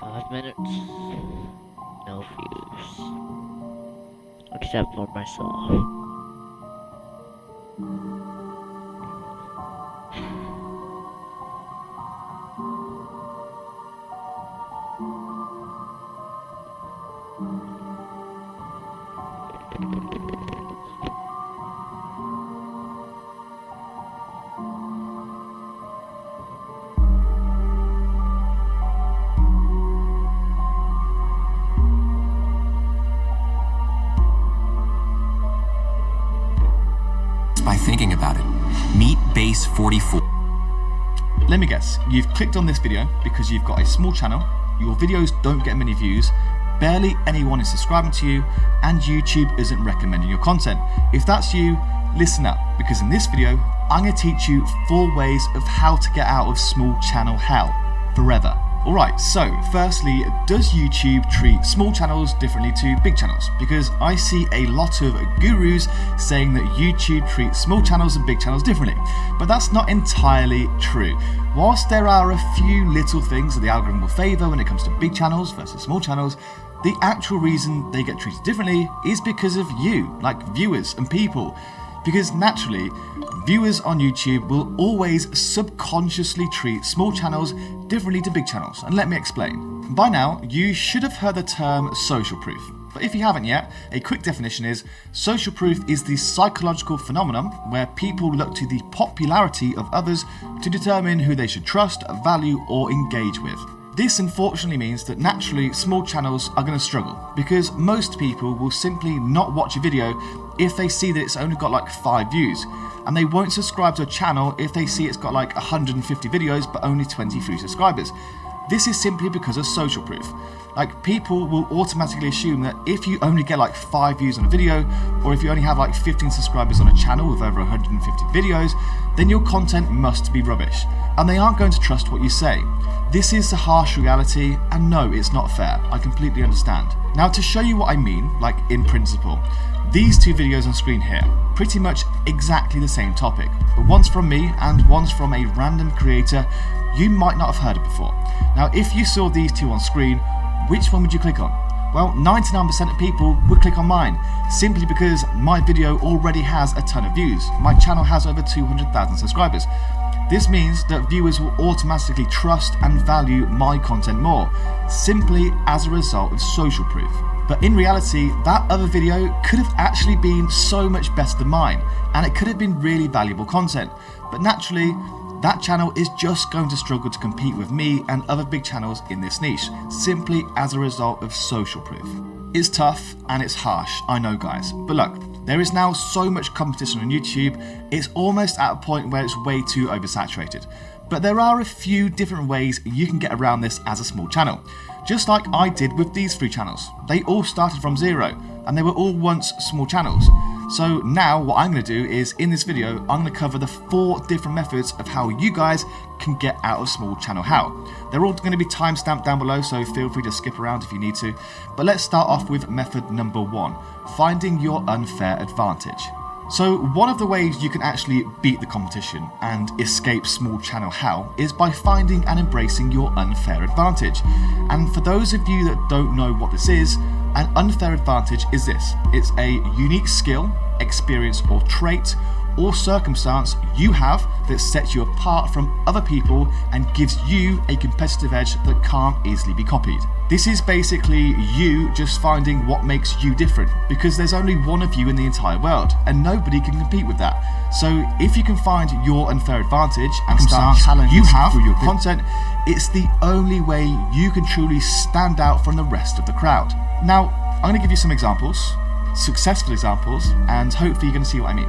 5 minutes. No views. Except for myself. just by thinking about it. Meet Base 44. Let me guess, you've clicked on this video because you've got a small channel, your videos don't get many views, barely anyone is subscribing to you, and YouTube isn't recommending your content. If that's you, listen up, because in this video, I'm going to teach you 4 ways of how to get out of small channel hell forever. Alright, so firstly, does YouTube treat small channels differently to big channels? Because I see a lot of gurus saying that YouTube treats small channels and big channels differently, but that's not entirely true. Whilst there are a few little things that the algorithm will favour when it comes to big channels versus small channels, the actual reason they get treated differently is because of you, like viewers and people. Because naturally, viewers on YouTube will always subconsciously treat small channels differently to big channels, and let me explain. By now, you should have heard the term social proof, but if you haven't yet, a quick definition is, social proof is the psychological phenomenon where people look to the popularity of others to determine who they should trust, value, or engage with. This unfortunately means that naturally small channels are going to struggle, because most people will simply not watch a video if they see that it's only got like 5 views, and they won't subscribe to a channel if they see it's got like 150 videos but only 23 subscribers. This is simply because of social proof. Like, people will automatically assume that if you only get like 5 views on a video, or if you only have like 15 subscribers on a channel with over 150 videos, then your content must be rubbish, and they aren't going to trust what you say. This is the harsh reality, and no, it's not fair. I completely understand. Now, to show you what I mean, like in principle, these 2 videos on screen here, pretty much exactly the same topic, but one's from me and one's from a random creator you might not have heard of before. Now, if you saw these 2 on screen, which one would you click on? Well, 99% of people would click on mine, simply because my video already has a ton of views. My channel has over 200,000 subscribers. This means that viewers will automatically trust and value my content more, simply as a result of social proof. But in reality, that other video could have actually been so much better than mine, and it could have been really valuable content. But naturally, that channel is just going to struggle to compete with me and other big channels in this niche, simply as a result of social proof. It's tough and it's harsh, I know guys, but look, there is now so much competition on YouTube, it's almost at a point where it's way too oversaturated. But there are a few different ways you can get around this as a small channel, just like I did with these 3 channels. They all started from 0, and they were all once small channels. So now what I'm going to do is, in this video, I'm going to cover the 4 different methods of how you guys can get out of small channel hell. They're all going to be timestamped down below, so feel free to skip around if you need to. But let's start off with method number 1, finding your unfair advantage. So one of the ways you can actually beat the competition and escape small channel hell is by finding and embracing your unfair advantage. And for those of you that don't know what this is, an unfair advantage is this. It's a unique skill, experience, or trait or circumstance you have that sets you apart from other people and gives you a competitive edge that can't easily be copied. This is basically you just finding what makes you different, because there's only one of you in the entire world and nobody can compete with that. So if you can find your unfair advantage and start challenging you have through your content, it's the only way you can truly stand out from the rest of the crowd. Now, I'm going to give you some examples, successful examples, and hopefully you're going to see what I mean.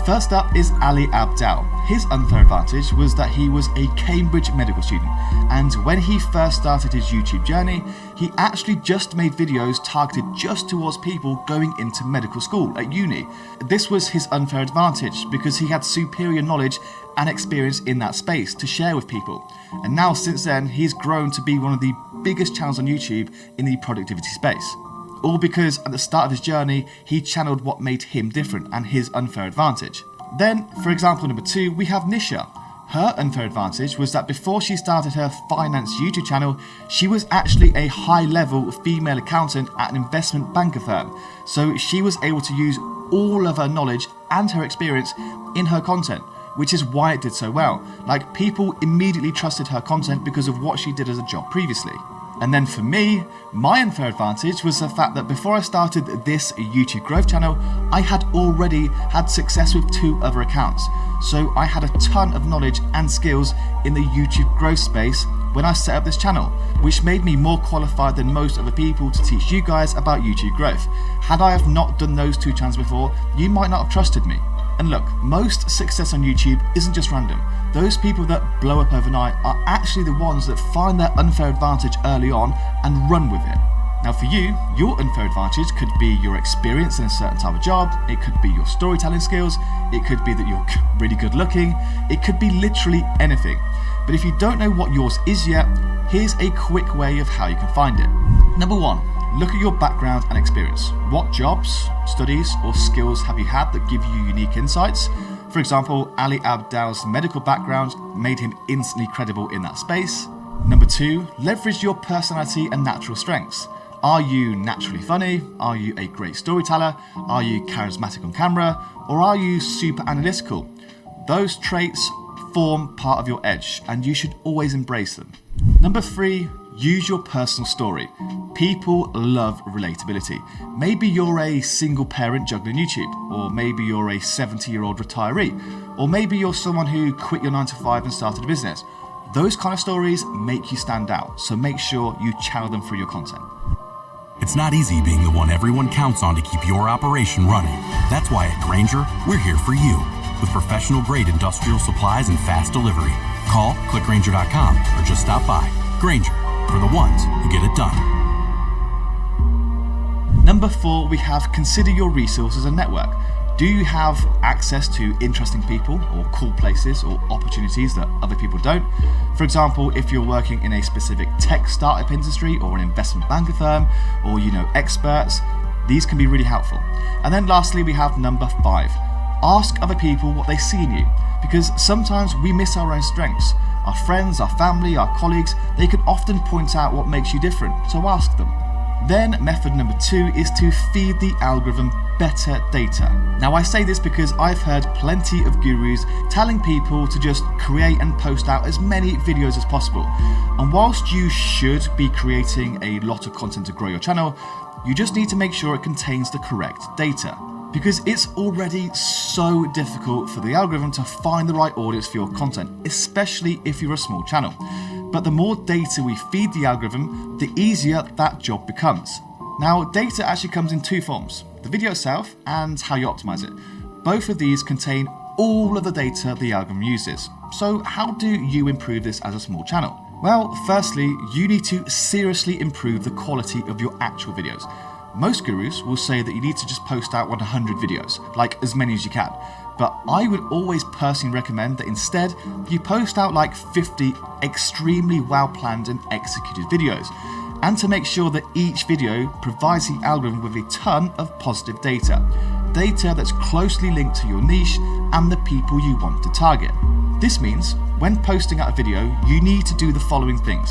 First up is Ali Abdal. His unfair advantage was that he was a Cambridge medical student, and when he first started his YouTube journey, he actually just made videos targeted just towards people going into medical school at uni. This was his unfair advantage because he had superior knowledge and experience in that space to share with people. And now since then, he's grown to be one of the biggest channels on YouTube in the productivity space. All because at the start of his journey, he channeled what made him different and his unfair advantage. Then, for example number 2, we have Nisha. Her unfair advantage was that before she started her finance YouTube channel, she was actually a high-level female accountant at an investment banker firm. So she was able to use all of her knowledge and her experience in her content, which is why it did so well. Like, people immediately trusted her content because of what she did as a job previously. And then for me, my unfair advantage was the fact that before I started this YouTube growth channel, I had already had success with 2 other accounts. So I had a ton of knowledge and skills in the YouTube growth space when I set up this channel, which made me more qualified than most other people to teach you guys about YouTube growth. Had I have not done those 2 channels before, you might not have trusted me. And look, most success on YouTube isn't just random. Those people that blow up overnight are actually the ones that find their unfair advantage early on and run with it. Now for you, your unfair advantage could be your experience in a certain type of job, it could be your storytelling skills, it could be that you're really good looking, it could be literally anything. But if you don't know what yours is yet, here's a quick way of how you can find it. Number 1, look at your background and experience. What jobs, studies, or skills have you had that give you unique insights? For example, Ali Abdal's medical background made him instantly credible in that space. Number 2, leverage your personality and natural strengths. Are you naturally funny? Are you a great storyteller? Are you charismatic on camera? Or are you super analytical? Those traits form part of your edge and you should always embrace them. Number 3, use your personal story. People love relatability. Maybe you're a single parent juggling YouTube, or maybe you're a 70-year-old retiree, or maybe you're someone who quit your 9 to 5 and started a business. Those kind of stories make you stand out, so make sure you channel them through your content. It's not easy being the one everyone counts on to keep your operation running. That's why at Grainger, we're here for you with professional-grade industrial supplies and fast delivery. Call, click Grainger.com, or just stop by. Grainger, for the ones who get it done. Number 4, we have consider your resources and network. Do you have access to interesting people or cool places or opportunities that other people don't? For example, if you're working in a specific tech startup industry or an investment banker firm, or you know experts, these can be really helpful. And then lastly, we have number 5. Ask other people what they see in you, because sometimes we miss our own strengths. Our friends, our family, our colleagues, they can often point out what makes you different, so ask them. Then method number 2 is to feed the algorithm better data. Now I say this because I've heard plenty of gurus telling people to just create and post out as many videos as possible. And whilst you should be creating a lot of content to grow your channel, you just need to make sure it contains the correct data. Because it's already so difficult for the algorithm to find the right audience for your content, especially if you're a small channel. But the more data we feed the algorithm, the easier that job becomes. Now, data actually comes in 2 forms, the video itself and how you optimize it. Both of these contain all of the data the algorithm uses. So how do you improve this as a small channel? Well, firstly, you need to seriously improve the quality of your actual videos. Most gurus will say that you need to just post out 100 videos, like as many as you can. But I would always personally recommend that instead you post out like 50 extremely well planned and executed videos, and to make sure that each video provides the algorithm with a ton of positive data that's closely linked to your niche and the people you want to target. This means when posting out a video, you need to do the following things.